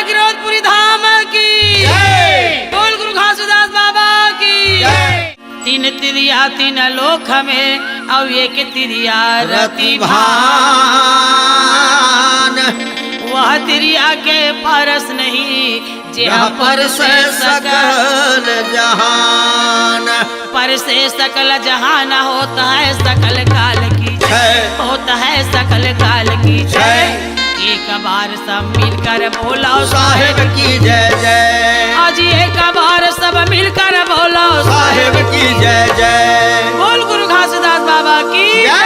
गिरोधपुरी धाम की, बोल गुरु घासीदास बाबा की। तीन तिरिया तीन लोक में और एक तिरिया रति भान, वह तिरिया के परस नहीं जहाँ पर से सकल जहान। पर से सकल जहान होता है सकल काल की जय, होता है सकल काल की जय। एक बार सब मिलकर बोलो साहेब की जय जय, आज एक बार सब मिलकर बोलो साहेब की जय जय। बोल गुरु घासीदास बाबा की जय।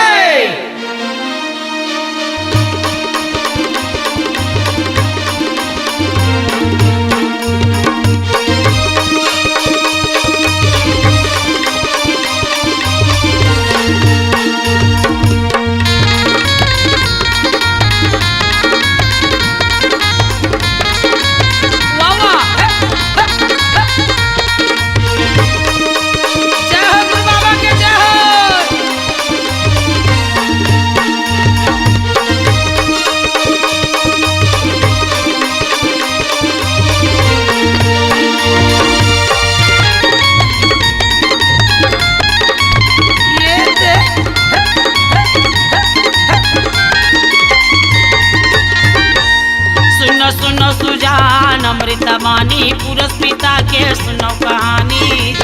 सुनो सुजान अमृतवाणी पुरुष पिता के सुनो कहानी।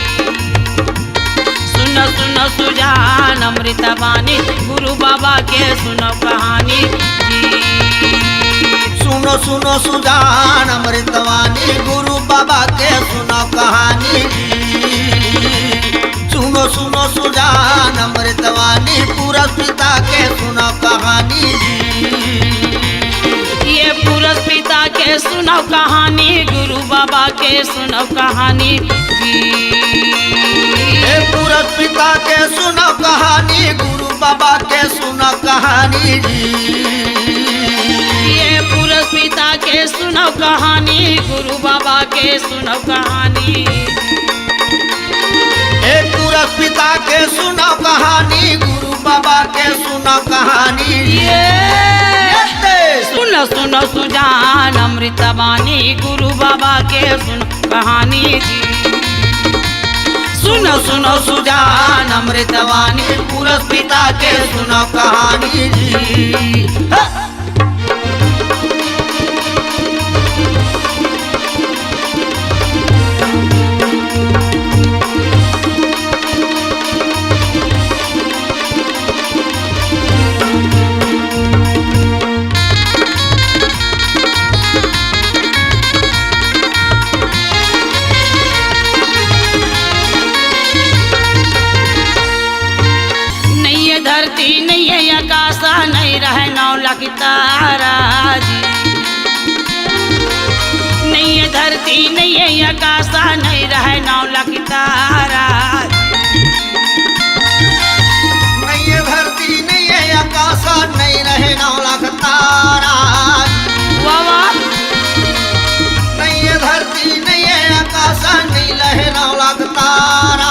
सुनो सुनो सुजान अमृतवाणी गुरु बाबा के सुनो कहानी। सुनो सुनो सुजान अमृतवाणी गुरु बाबा के सुनो कहानी। सुनो सुनो सुजान अमृतवाणी पुरुष पिता के सुनो कहानी। ये पुरुष पिता के सुनो कहानी, गुरु बाबा के सुनो कहानी। ये पुरुष पिता के सुनो कहानी, गुरु बाबा के सुनो कहानी। ये पुरुष पिता के सुनो कहानी, गुरु बाबा के सुनो कहानी। ये पुरुष पिता के सुनो कहानी, गुरु बाबा के सुनो कहानी। सुनो सुनो सुजान अमृतवाणी गुरु बाबा के सुनो कहानी जी। सुनो सुनो सुजान अमृतवाणी पुरुष पिता के सुनो कहानी जी। धरती नहीं है आकाशा नहीं रहे 9 लाख तारा जी। नहीं है धरती नहीं है आकाशा नहीं रहे 9 लाख तारा। नहीं है धरती नहीं है आकाशा नहीं रहे 9 लाख तारा। वाह नहीं है धरती नहीं है आकाशा नहीं रहे 9 लाख तारा।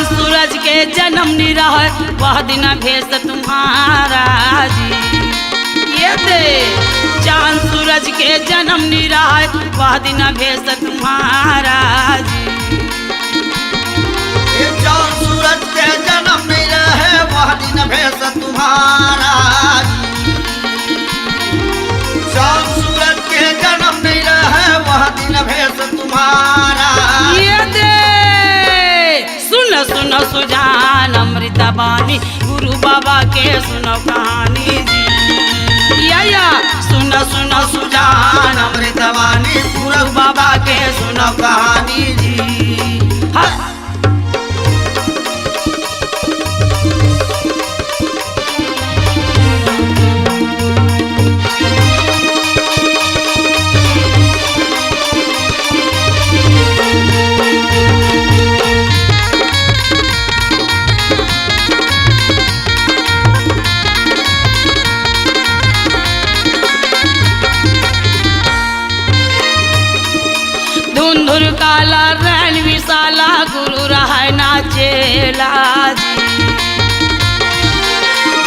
सूरज के जन्म निरह वह दिन भेष तुम्हारा जी। ये दे चांद सूरज के जन्म निरह वह दिन भेष तुम्हारा जी। ये चांद सूरज के जन्म नहीं रहे वह दिन भेष तुम्हारा। चांद सूरज के जन्म नहीं रहे वह दिन भेष तुम्हारा। ये दे सुनो सुनो सुजान अमृतवाणी गुरु बाबा के सुनो कहानी जी। या सुनो सुनो सुजान अमृतवाणी गुरु बाबा के सुनो कहानी जी। हाँ। धुंधुर काला रैन विशाला गुरु रहा नाचेला जी।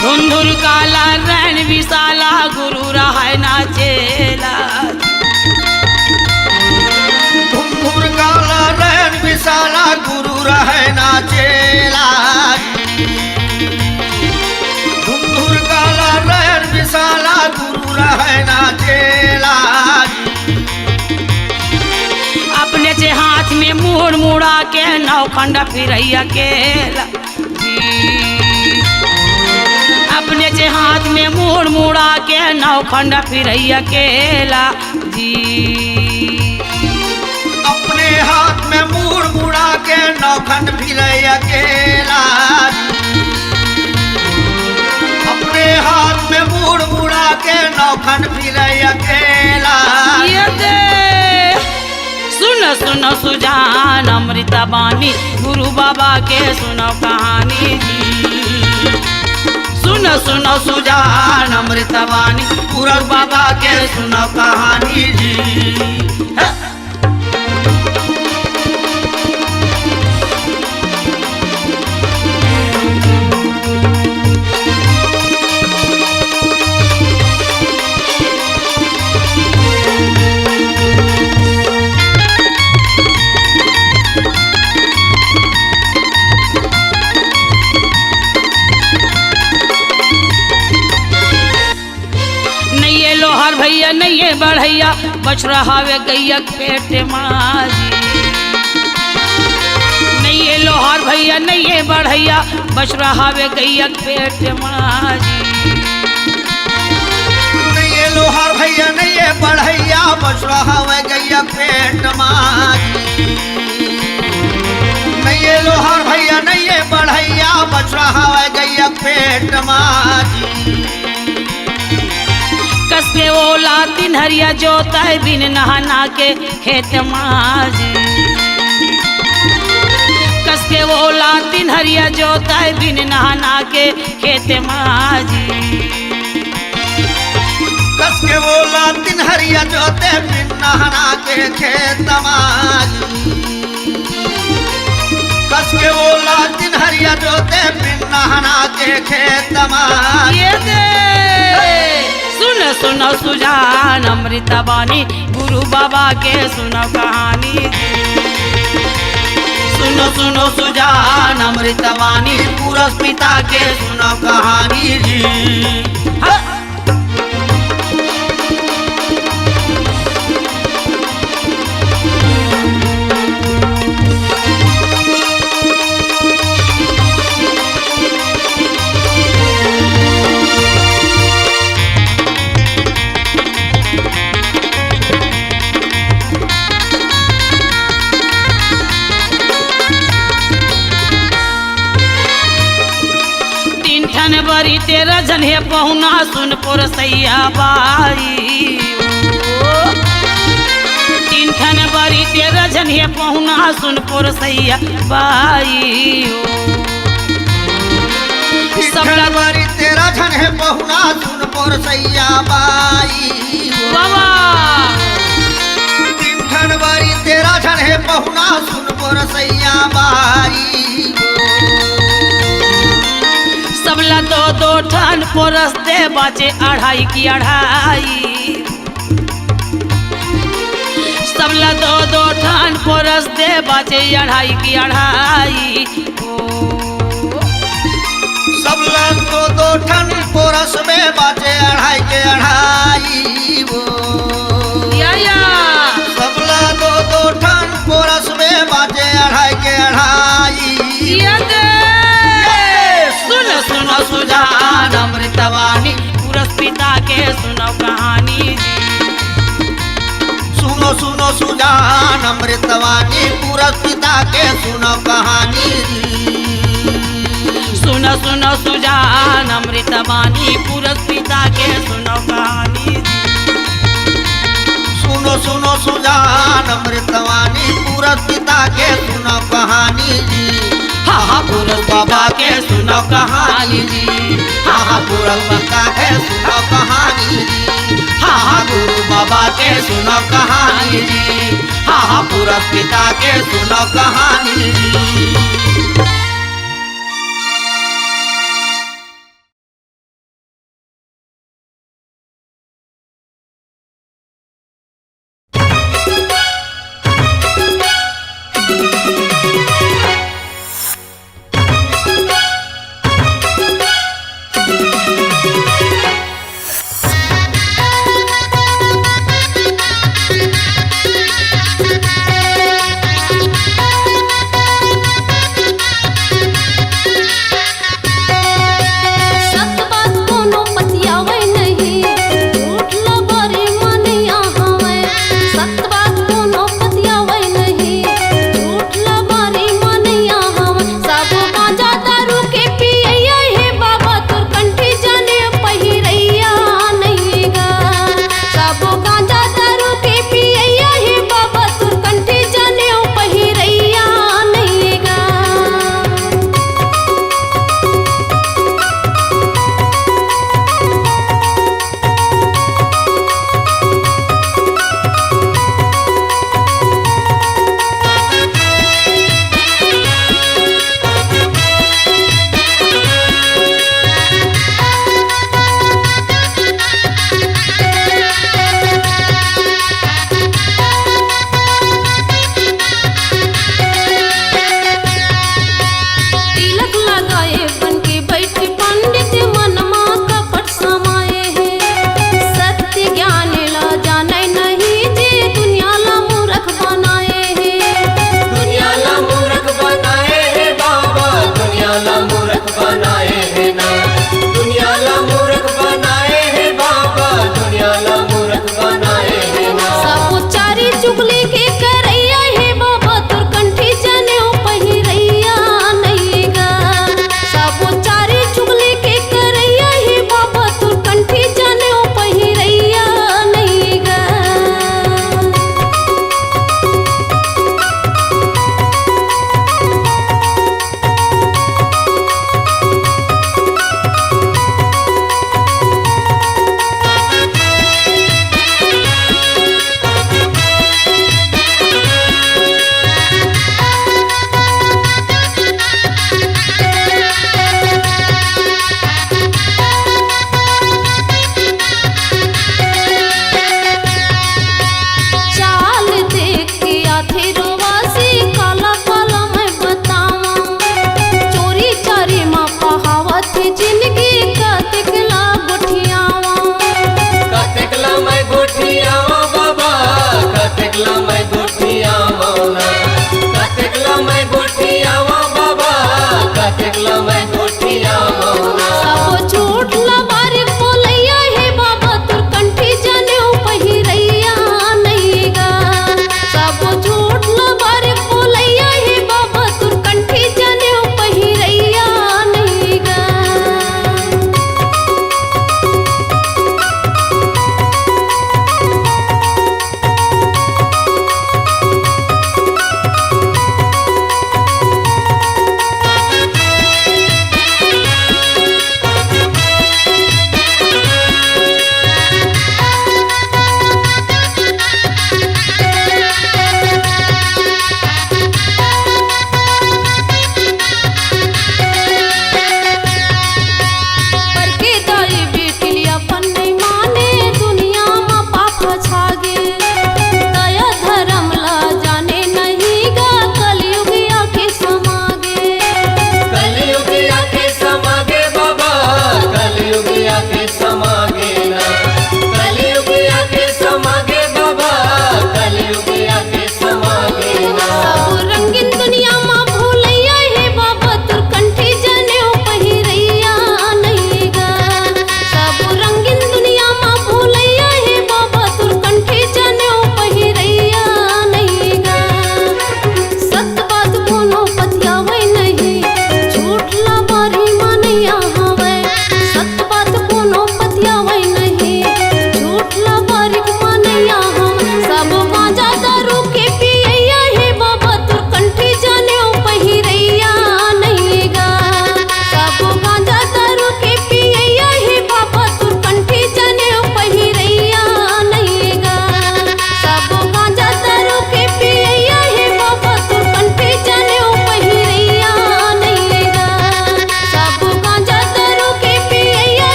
धुंधुर काला रैन विशाला गुरु रहा के नौखंड फिरैया केला जी। अपने जे हाथ में मुड़ मुड़ा के नौखंड फिरैया केला जी। अपने हाथ में मुड़ मुड़ा के नौखंड फिरैया केला जी। अपने हाथ में मुड़ मुड़ा के नौखंड फिरैया केला ये दे सुनो सुनो सुजान अमृता बानी गुरु बाबा के सुनो कहानी जी। सुनो सुनो सुजान अमृता बानी गुरु बाबा के सुनो कहानी जी। लोहार भैया नहीं बढ़ैया बच रहा वे गैया पेट माजी। नहीं लोहार भैया नहीं बढ़ैया बच रहा वे गैया पेट माजी। नहीं लोहार भैया नहीं बढ़ैया बच रहा वे गैया पेट माजी। नहीं लोहार भैया नहीं बढ़ैया बच रहा वे गैया पेट माजी। कस के ओला तीन हरिया जोता बिन नहाना के खेत माजी। कस के ओला तीन हरिया जोता बिन नहाना के खेत माजी। कस के ओला तीन हरिया जोते बिन नहाना के खेत माजी। कस के ओला तीन हरिया जोते बिन नहाना के खेत माजी। ये दे सुनो सुनो सुजान अमृता बानी गुरु बाबा के सुनो कहानी। सुनो सुनो सुजान अमृता बानी पुरस पिता के सुनो कहानी जी। हाँ। बरी तेरा जन्हे पहुना सुनपुर सैया बाई। तीन ठन बरी तेरा जन्हे पहुना सुनपुर सैया बाई। सबला बरी तेरा जन्हे पहुना सुनपुर सैया बाई। बाबा तीन ठन बरी तेरा जन्हे पहुना सुनपुर सैया बाई। सबला दो दो ठन पोरस दे बाचे अढ़ाई की अढ़ाई। सबला दो दो ठन पोरस दे बाचे अढ़ाई की अढ़ाई। सबला दो दो ठन पोरस में बाचे अढ़ाई के अढ़ाई। या सबला दो दो ठन पोरस में बाचे अढ़ाई के अढ़ाई। सुनो सुनो सुजान अमृतवाणी पुरस पिता के सुनो कहानी जी। सुनो सुनो सुजान अमृतवाणी पुरस पिता के सुनो कहानी जी। सुनो सुनो सुजान अमृतवाणी पुरस पिता के सुनो कहानी जी। सुनो सुनो सुजान अमृतवाणी पुरस पिता के सुनो कहानी जी। हाँ हाँ पुरस बाबा के सुनो कहानी जी। हाँ हाँ पुरस पिता के सुनो कहानी जी। हाँ हाँ गुरु बाबा के सुनो कहानी जी। हाँ हाँ पुरस पिता के सुनो कहानी जी।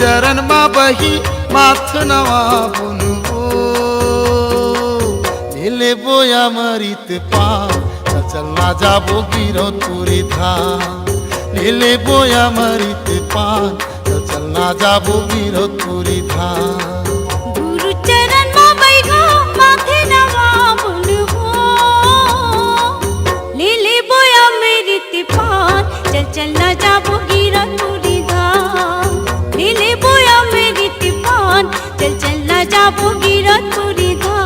चरण मा बही माथ नवा बुनवो ले बोया मरित पा चलना जाबो गिरो तुरी धाम ले बोया मरित पान चलना जाबो गिरो तुरी धाम गुरु चरण मा बैठो माथे नवा बुनवो ले बोया मरित पान चलना जाबो गिरो तुरी धाम ले बोया मरित पान चलना जाबो गिरो तुरी धाम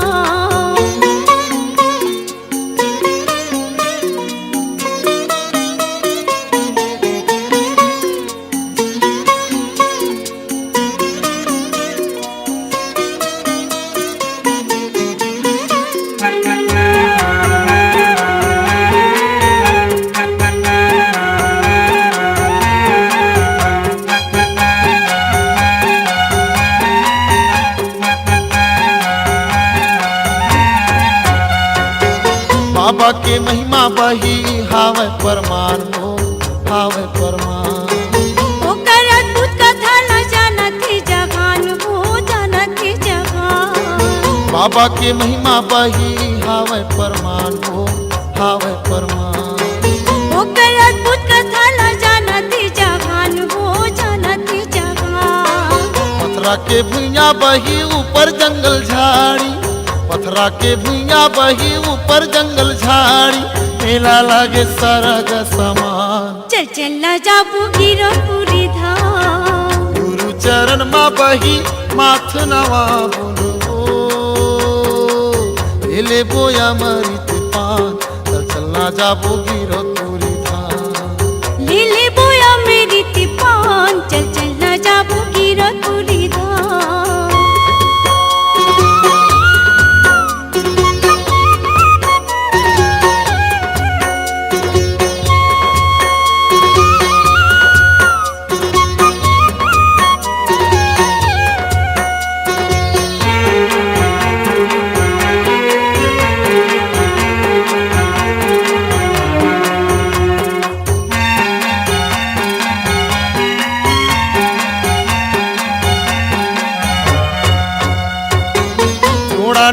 बाबा के महिमा बही हावे परमान हो हावे परमान ओकर अद्भुत कथा न जानती जहान हो जानती जहान बाबा के महिमा बही हावे परमान हो हावे परमान ओकर अद्भुत कथा न जानती जहान हो जानती जहान पथरा के भुइया बही ऊपर जंगल झाड़ी पथरा के भुइया बही ऊपर जंगल झाड़ी मेला लागे सरग समान चल न जाबू गिरो पूरी धाम गुरु चरण मा बही माथ नवा बुनवो ले बोया मरित पान चलना जाबो गिरो तुरी धाम ले बोया मेरी तिपान चल न जाबू गिरो पूरी धाम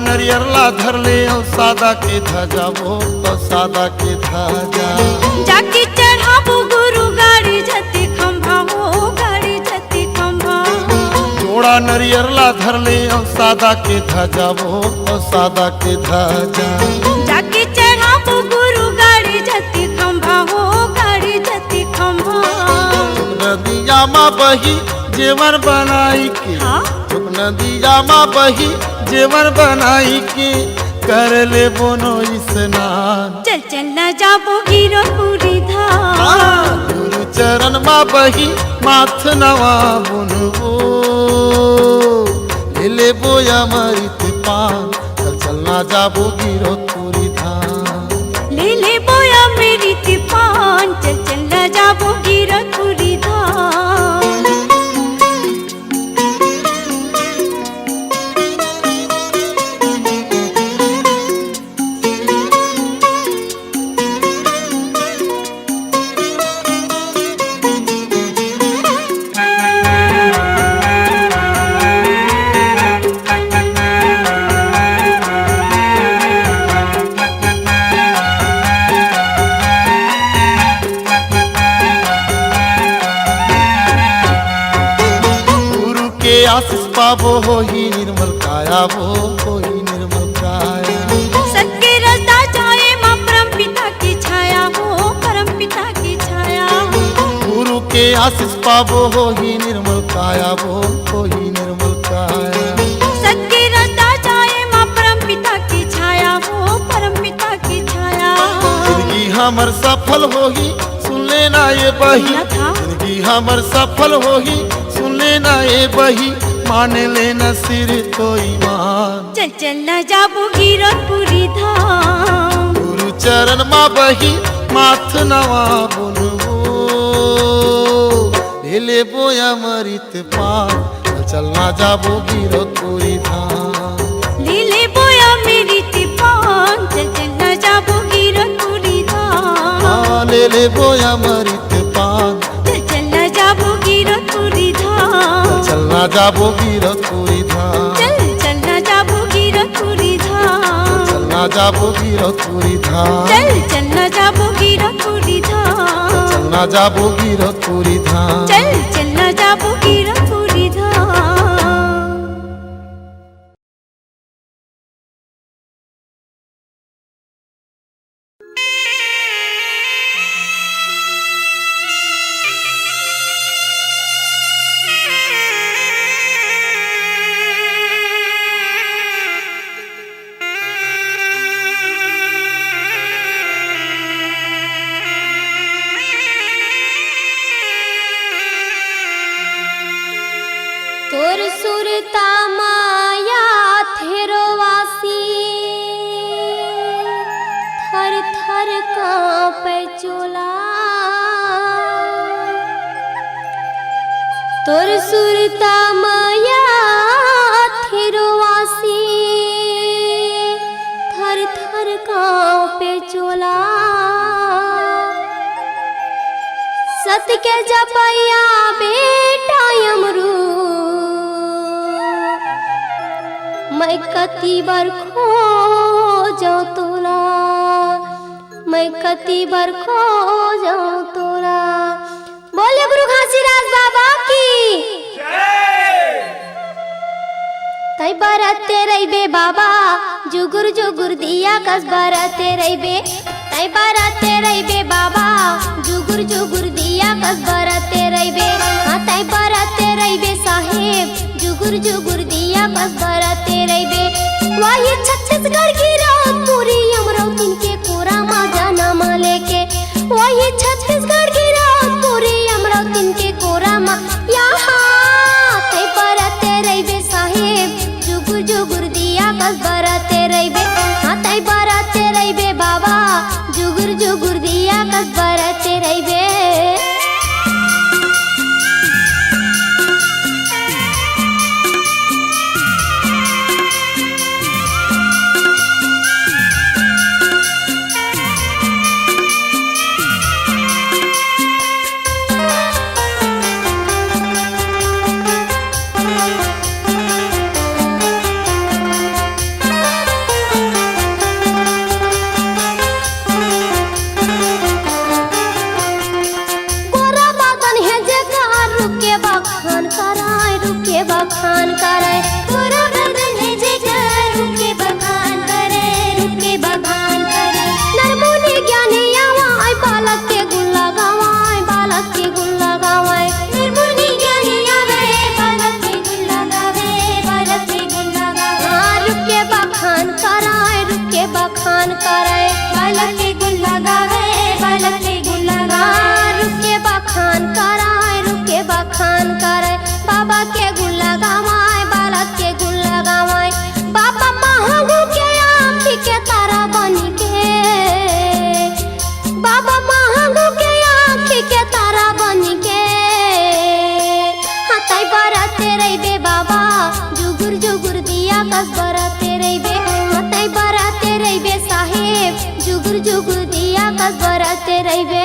नरियरला धर ले और सादा के ध्वजा वो तो सादा के ध्वजा जाके चढ़ाबू गुरु गाड़ी जति खंभा हो गाड़ी जति खंभा जोड़ा नरियरला धर ले और सादा के ध्वजा वो तो सादा के ध्वजा जाके चढ़ाबू गुरु गाड़ी जति खंभा हो गाड़ी जति खंभा नदिया मा बही जेवर बनाई के नदिया मा बही जेवर बनाई के कर ले बोनो स्नान चल न जाबो गिरो पूरी धाम गुरु चरण मा बही माथ नवा बुनवो ले बोया मरित पान चलना जाबो गिरो तुरी धाम ले बोया मेरी तिपान चल न जाबो गिरो पूरी धाम आशीष पाबो हो ही निर्मल काया वो हो ही निर्मल काया सत्य रसदा जाए माँ परम पिता की छाया हो परम पिता की छाया गुरु के आशीष पाबो हो ही निर्मल काया वो हो ही निर्मल काया सत्य रसदा जाए माँ परम पिता की छाया हो परम पिता की छाया जिंदगी हमर सफल होगी सुन लेना ये बही जिंदगी हमर सफल होगी सुन लेना ये बही मान लेना सिर तो ईमान चल न जाबू गिरो पूरी धाम गुरु चरण मा बही माथ नवा बुनवो ले बोया मरित पान चलना जाबो गिरो तुरी धाम ले बोया मेरी तिपान चल न जाबू गिरो पूरी धाम ले बोया मरित पान चल न जाबू गिरो पूरी धाम चल না যাবো গিরতপুরি ধাম চল চল না যাবো গিরতপুরি ধাম চল না যাবো গিরতপুরি ধাম চল চল না যাবো গিরতপুরি ধাম চল না যাবো গিরতপুরি ধাম চল চল না যাবো গিরতপুরি ধাম तोर सुरता माया थेरोवासी थर थर कांपे चोला तोर सुरता माया थेरोवासी थर थर कांपे चोला सत के जपैया बेटा यमरू मैं कति बार खो जाऊं तोला मैं कति बार खो जाऊं तोला बोले गुरु घासीराज बाबा की तै बरते रहिबे बाबा जुगुर जुगुर दिया कस बरते रहिबे तै बरते रहिबे बाबा जुगुर जुगुर दिया कस बरते रहिबे हाँ तै बरते रहिबे साहेब जुगुर जुगुर दिया कस बरते रहिबे वही छत्तीसगढ़ की रात पूरी अमरावती के कोरा मा जाना मा लेके वही छत्तीसगढ़ की रात पूरी अमरावती के कोरा मा यहाँ तै बरते रहिबे साहेब जुगुर जुगुर दिया कस बरते रहिबे हाँ तै बरते रहिबे बाबा जुगुर जुगुर दिया कस बरते रहिबे बखान करे तोरा बदन है जेकर रुके बखान करे नरमुनि ज्ञानी आवाय बालक के गुण लगावाय बालक के गुण लगावाय नरमुनि ज्ञानी आवे बालक के गुण लगावे बालक के गुण लगावे रुके बखान कराय रुके बखान करे बालक के गुण लगावे बालक के गुण लगा रुके बखान कराय रुके बखान करे बाबा के गुण लगावाय बालक के गुण लगावाय बाबा महंगू के आँखी के तारा बन के बाबा महंगू के आँखी के तारा बन के हाँ तै बरते रहिबे बाबा जुगुर जुगुर दिया कस बरते रहिबे हाँ तै बरते रहिबे साहेब जुगुर जुगुर दिया कस बरते रहिबे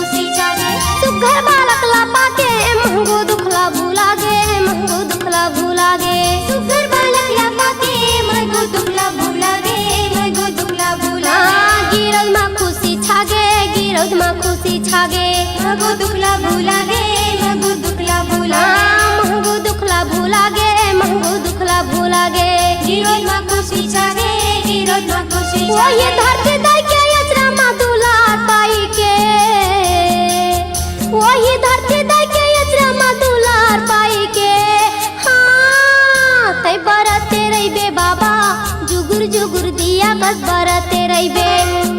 सुघर बालक ला पाके महंगो दुखला भूला गे महंगो दुखला भूला गे सुघर बालक ला पाके महंगो दुखला भूला गे महंगो दुखला भूला गिरद मा खुशी छागे गिरद मा खुशी छागे महंगो दुखला भूला गे महंगो दुखला भूला महंगो दुखला भूला गे महंगो दुखला भूला गे गिरद मा खुशी छागे गिरद मा खुशी छागे वो ये धरती दाई के यजरा मा दुलार पाई के वही धरती दाई के यजरा मा दुलार पाई के हाँ तै बरते रहिबे बाबा जुगुर जुगुर जुगुर दिया कस बरते रहिबे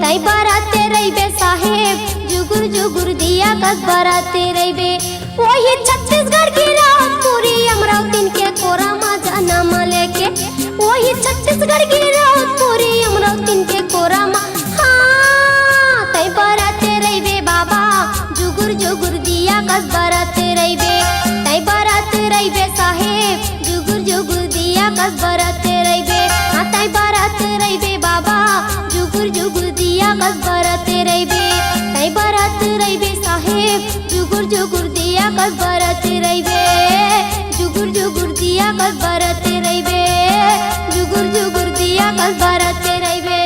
तई बरते रहिबे साहेब जुगुर जुगुर दिया कस बरते रहिबे वही छत्तीसगढ़ की रात पूरी अमरावती के कोरा मा जन्म लेके वही छत्तीसगढ़ की रात पूरी अमरावती के कोरा मा हाँ तई बरते रहिबे बाबा जुगुर जुगुर दिया कस बरते रहिबे तई बरते रहिबे साहेब जुगुर जुगुर दिया कस बरते रहिबे हाँ तई बरते रहिबे बाबा जुगुर जुगुर दिया कस बरते रहिबे तई बरते रहिबे साहेब जुगुर जुगुर दिया कस बरते रहिबे जुगुर जुगुर दिया कस बरते रहिबे जुगुर जुगुर दिया कस बरते रहिबे।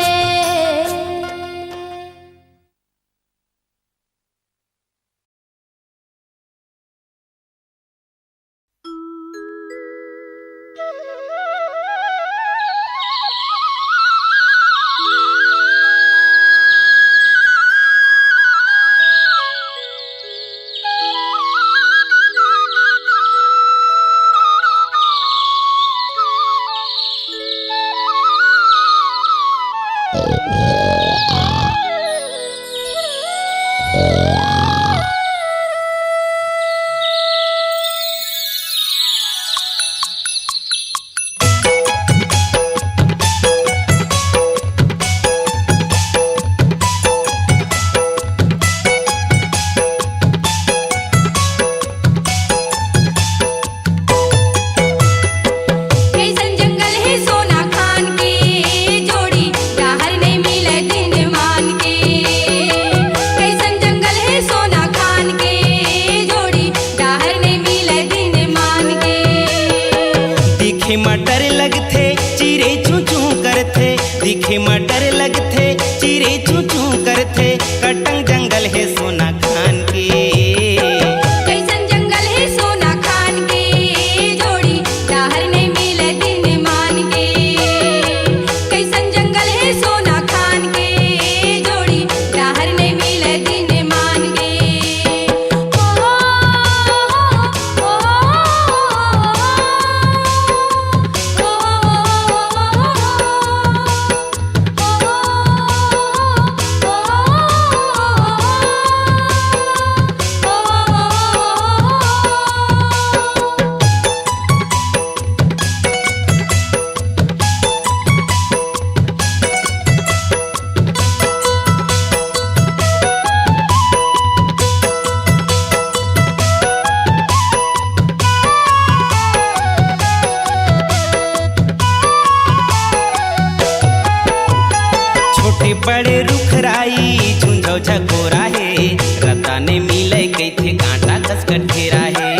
दिखे में डर लगथे चिरे चू चू करथे कटंग जंगल है सोना खान के कैसन जंगल है सोना खान के जोड़ी दाहर नहीं मिले दिन मान के कैसन जंगल है सोना खान के जोड़ी दाहर नहीं मिले दिन मान के बड़े रुखराई झुंझो झकोरा है रता ने मिले कैथे कांटा कसकट घेरा है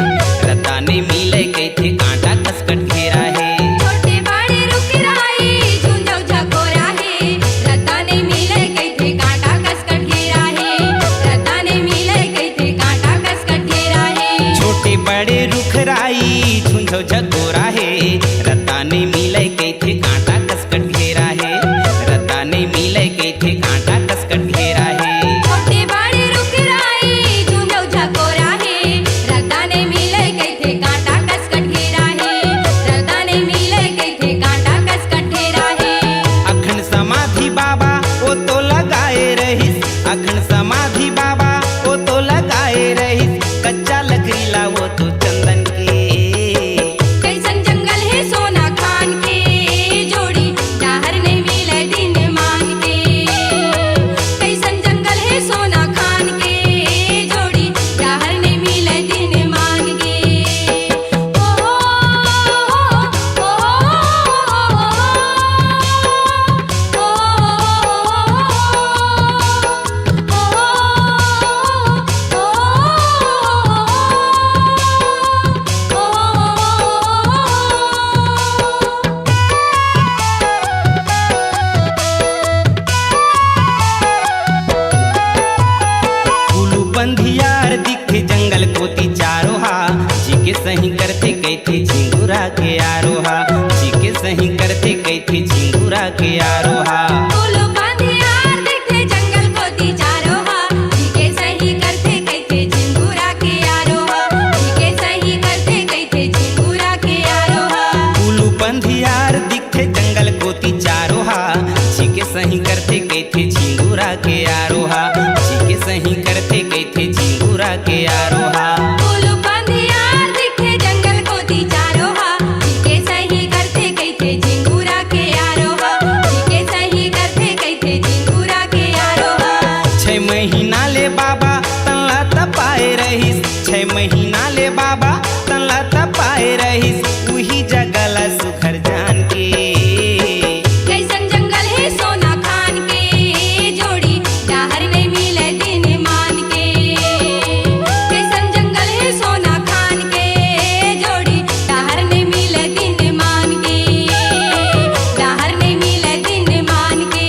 रता ने मिले कैथे कांटा कसकट घेरा है छोटे बड़े रुखराई झुंझो झकोरा है रता ने मिले कैथे कांटा कसकट घेरा है रता ने मिले कैथे कांटा कसकट घेरा है छोटे बड़े रुखराई झुंझो झकोरा है रता ने मिले कैथे कांटा कसकट घेरा है रता ने मिले कैथे कांटा कसकट घेरा है छोटे बड़े रुखराई झुंझो झकोरा है रता ने मिले कैथे कांटा कसकट घेरा है रता ने मिले कैथे कांटा कसकट घेरा है अखंड समाधि बाबा वो तो लगाए रहिस अखंड समाधि बाबा वो तो लगाए रहिस कच्चा लकड़ी ला वो तो चंदन के कैसन जंगल है सोना खान के जोड़ी दाहर नहीं मिले दिन मान के कैसन जंगल है सोना खान के जोड़ी दाहर नहीं मिले दिन मान के कुलू बंधियार दिखे जंगल कोती चारो हा जी के सही करते कैथे झिंगुरा के आरोहा जी के सही करते कैथे झिंगुरा के आरोहा फूलो बांधियार दिखे जंगल को दी चारो हा जी के सही करते कैथे झिंगुरा के आरोहा जी के सही करते कैथे झिंगुरा के आरोहा कुलू बंधियार दिखे जंगल कोती चारो हा के आरोहा जी के सही करते कैथे झिंगुरा के आरोहा बोलो बंधियार दिखे जंगल को दी चारोहा जी के सही करते कैथे झिंगुरा के आरोहा जी के सही करते कैथे झिंगुरा के आरोहा 6 महीना ले बाबा तनला तपाए रहिस 6 महीना ले बाबा तनला तपाए रहिस उही जगला सुखर जान के कैसन जंगल है सोना खान के जोड़ी डाहर नहीं मिले दिन मान के कैसन जंगल है सोना खान के जोड़ी डाहर नहीं मिले दिन मान के डाहर नहीं मिले दिन मान के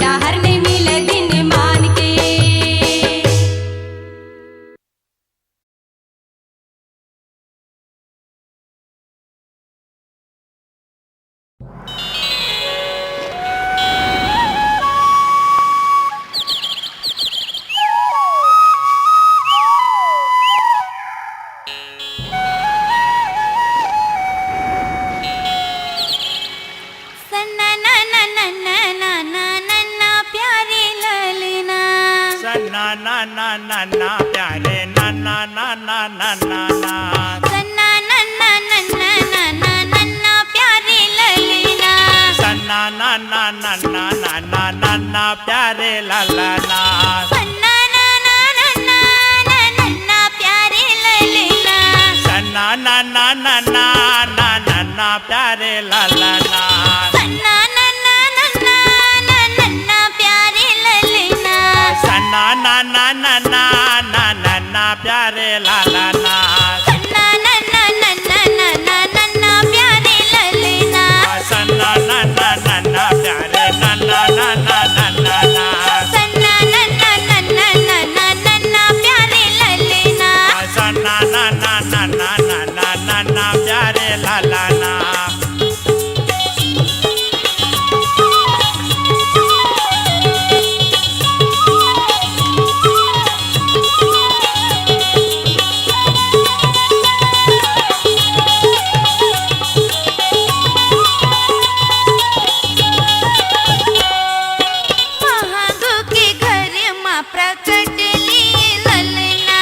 डाहर नहीं मिले दिन मान के सन्ना ना ना ना ना ना ना ना ना प्यारी ललना सन्ना ना ना ना ना प्यारे ना ना ना ना ना ना ना सन्ना ना ना ना ना ना ना ना ना प्यारी ललना सन्ना ना ना ना ना ना ना ना ना प्यारे लाला ना सन्ना ना ना ना ना ना ना ना प्यारी ललना सन्ना ना ना ना ना ना ना ना प्यारे लाला ना सन्ना ना ना ना ना ना ना ना प्यारी ललना सन्ना ना ना ना ना ना ना ना प्यारे लाला ना सन्ना ना ना ना ना ना ना ना ना प्यारी ललना सन्ना ना ना ना ना प्यारे ना ना ना ना ना ना ना सन्ना ना ना ना ना ना ना ना ना प्यारी ललना सन्ना ना ना ना ना ना ना ना ना प्यारे लाला ना महागो के घर माँ प्रकट लिए ललना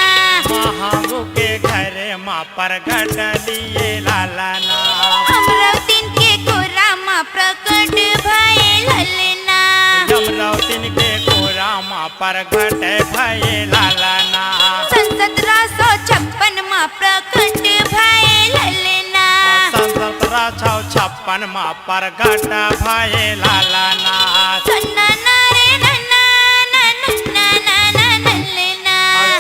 महागो के घरे माँ प्रगट लिए लाला ना अमरावतीन के कोरा माँ प्रकट भये ललना यमरावतीन के कोरा माँ प्रगट भये लाला ना 1756 माँ प्रकट भये ललना 1756 माँ प्रगट भये लाला ना सन्ना ना रे नन्ना ना नन्ना ना ना नलना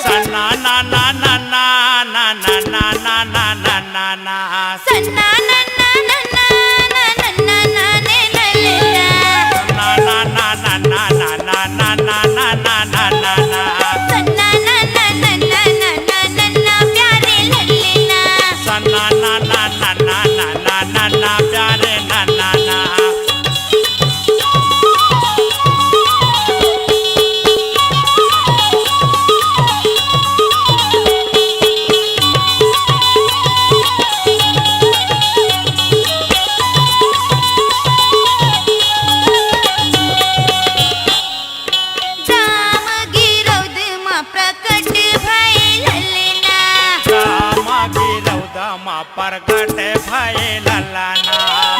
सन्ना ना ना ना ना ना ना ना ना ना ना ना ना सन्ना ना ना ना ना ना नन्ना ना ने ललना ना ना ना ना ना ना ना ना ना ना ना ना ना ना सन्ना ना ना ना ना ना ना ना ना प्यारे ललना सन्ना ना ना ना ना ना ना ना ना प्यारे ना ना ना राम गिरौद माँ प्रकट भये ललना रामा की रौदा माँ प्रगट भये लाला ना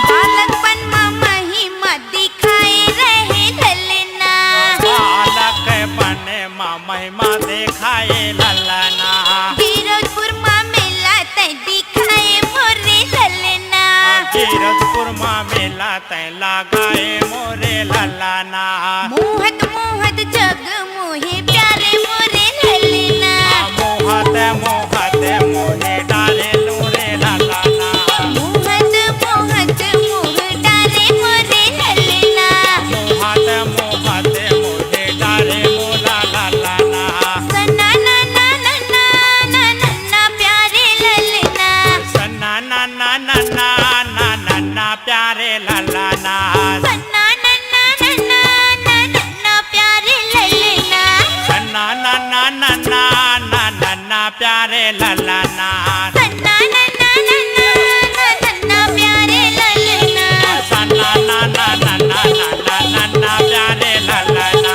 बालकपन माँ महिमा दिखाए रहे ललना बालक बने माँ महिमा देखाए लाला ना गिरौदपुर माँ मेला तय दिखाए मोरे ललना कीरतपुर माँ मेला तय लगाए मोरे लाला ना मोहत मोहत जग मोहे प्यारे मोरे ललना मोहत मोहत मोहे डाले लूरे लाला ना मोहत मोहत मोह डारे मोरे ललना मोहत मोहत मोहे डाले मोला लाला ना सन्ना ना ना ना ना ना ना ना प्यारे ललना सन्ना ना ना ना ना ना ना ना प्यारे लाला ना सन्ना ना ना ना ना ना ना ना प्यारे ललना सन्ना ना ना ना ना ना ना ना प्यारे लाला ना सन्ना ना ना ना ना ना ना ना प्यारे ललना सन्ना ना ना ना ना ना ना ना प्यारे लाला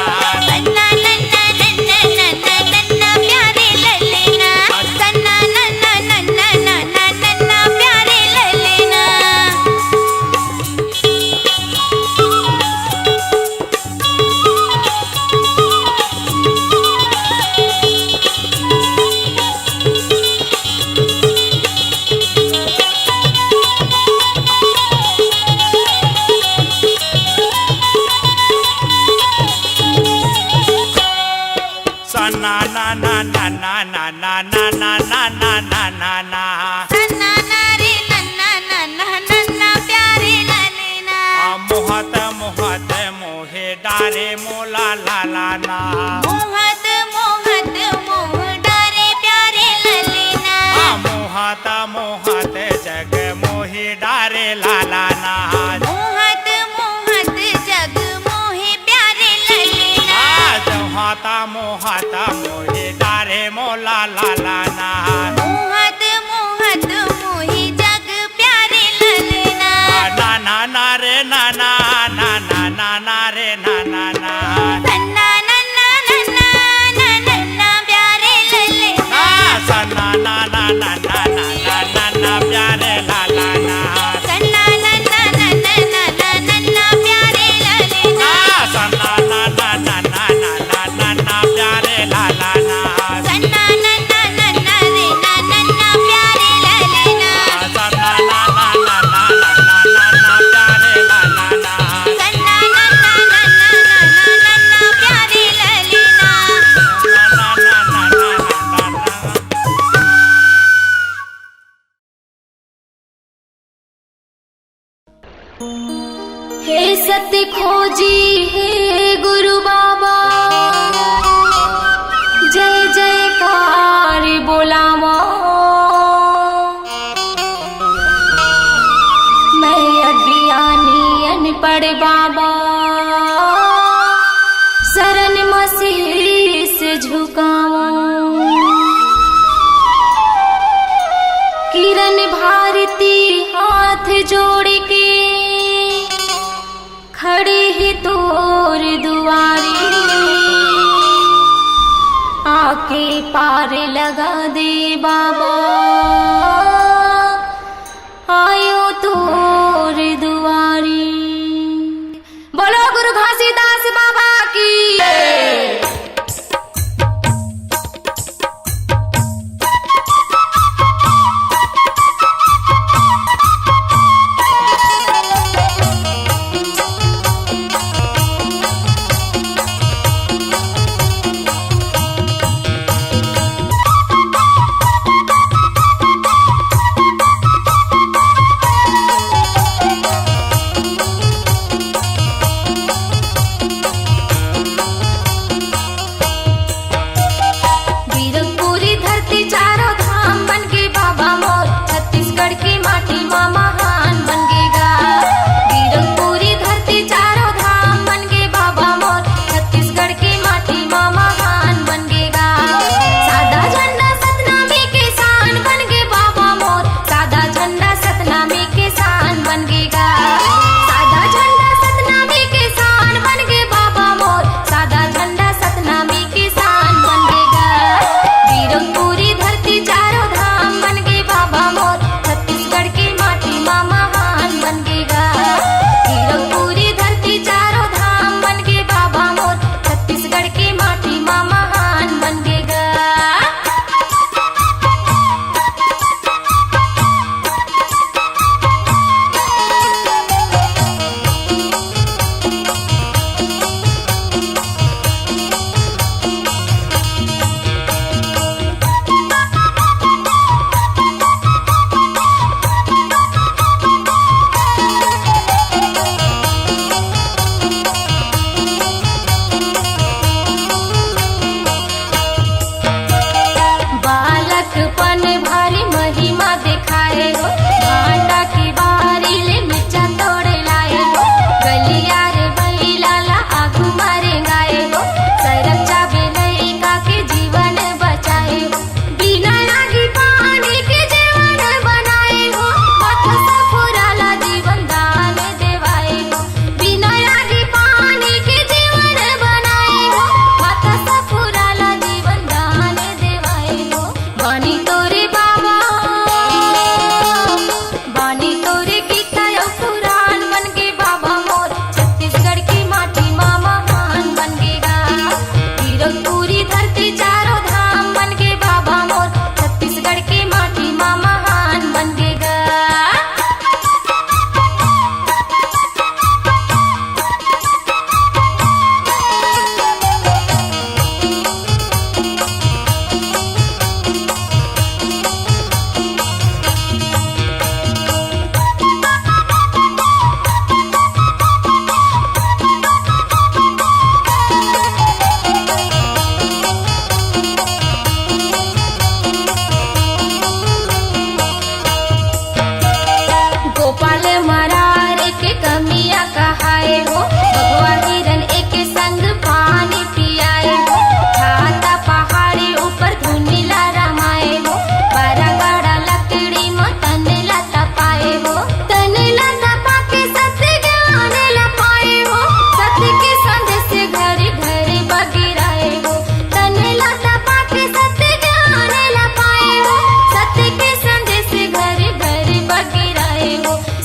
हे सत्य खोजी हे गुरु बाबा, जय जयकार बोलावा। मैं अज्ञानी अनपढ़ बाबा, शरण में शीश झुकावा। किरण भारती हाथ जोड़ के खड़े ही तोर दुआरी, आके पार लगा दे बाबा, आयो तोर दुआरी। बोलो गुरु घासीदास बाबा की।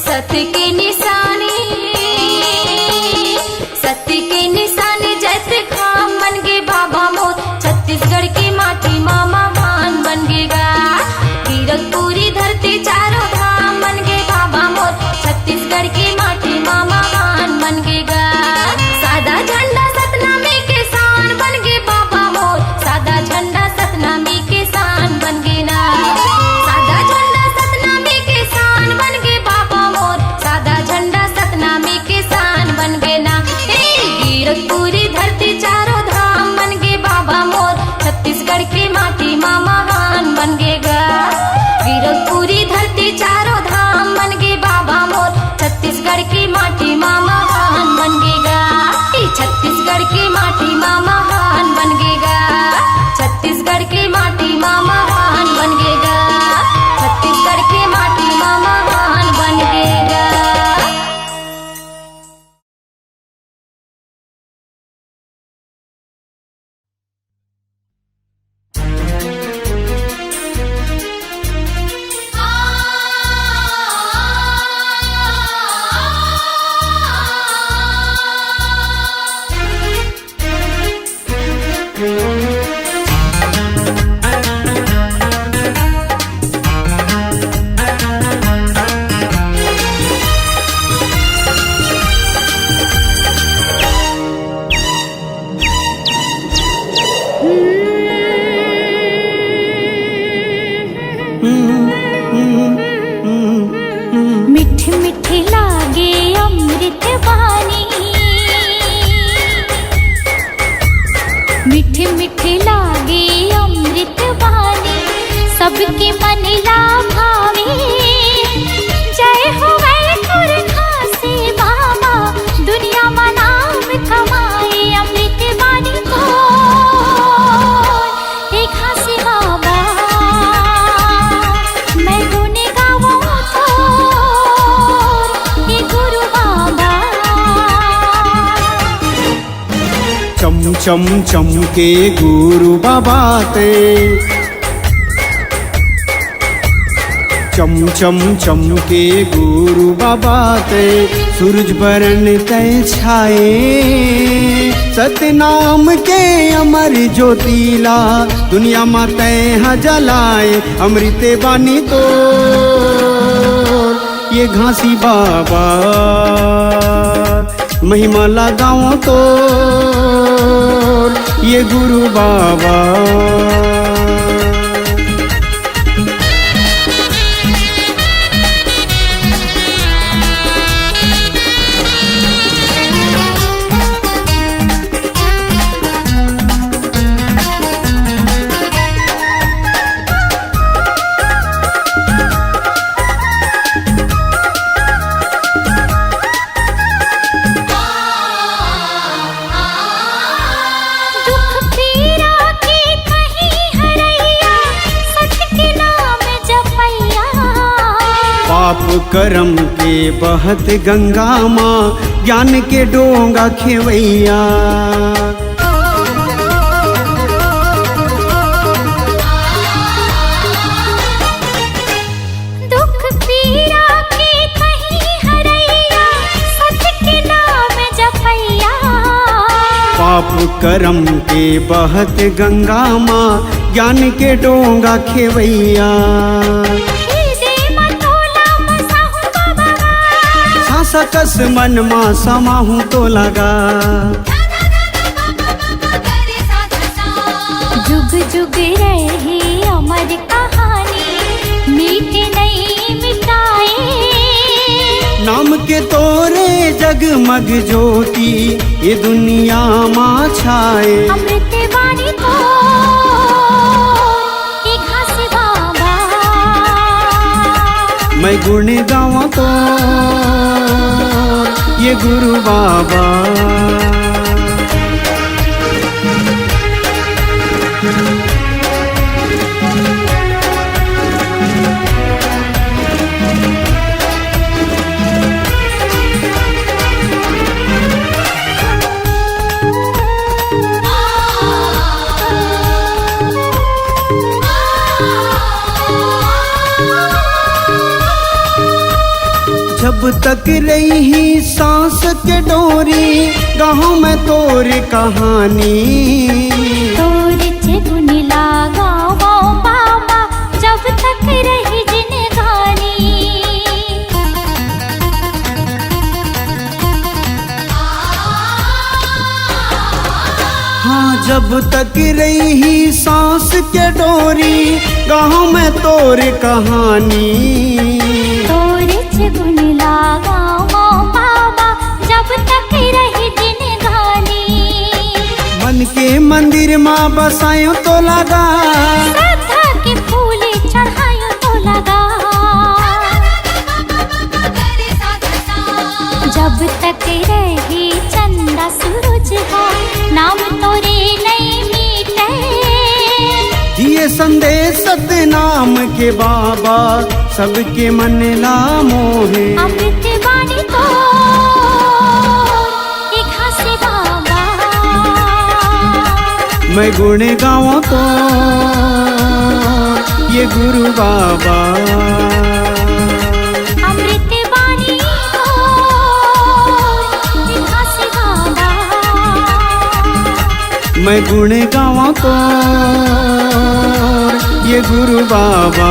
सत्य की निशानी चम चम के गुरु बाबा ते चम चम चम के गुरु बाबा ते सूरज बरन तय छाए सतनाम के अमर ज्योतिला दुनिया में तय जलाए अमृते बानी तो ये घासी बाबा महिमा लगाओ तो ये गुरु बाबा पाप करम के बहत गंगा माँ ज्ञान के डोंगा खेवैया दुख पीरा के कहीं हरैया सत्य के नाम जपैया पाप करम के बहत गंगा माँ ज्ञान के डोंगा खेवैया सकस मन मा समाहूं तो लगा जुग जुग रही अमर कहानी मीठे नहीं मिटाए नाम के तोरे जगमग ज्योति ये दुनिया माँ छाए अमृत वाणी तो एक घासी बाबा मैं गुण गावा तो ये गुरु बाबा जब तक रही सांस के डोरी गाँव में तोर कहानी तोर गुन लागा बाबा जब तक रही जिंदगानी हाँ जब तक रही सांस के डोरी गाँव में तोर कहानी गुण लागा बाबा जब तक रही जिंदगानी मन के मंदिर माँ बसायो तो लगा श्रद्धा के फूल चढ़ायो तो लगा जब तक रही चंदा सूरज हो नाम तोरे नहीं मीटे दिए संदेश सतनाम के बाबा सबके मन ला मोहे अमृत वाणी तो एक घासी बाबा मैं गुण गाऊं तो ये गुरु बाबा अमृत वाणी तो एक घासी बाबा मैं गुण गाऊं तो ये गुरु बाबा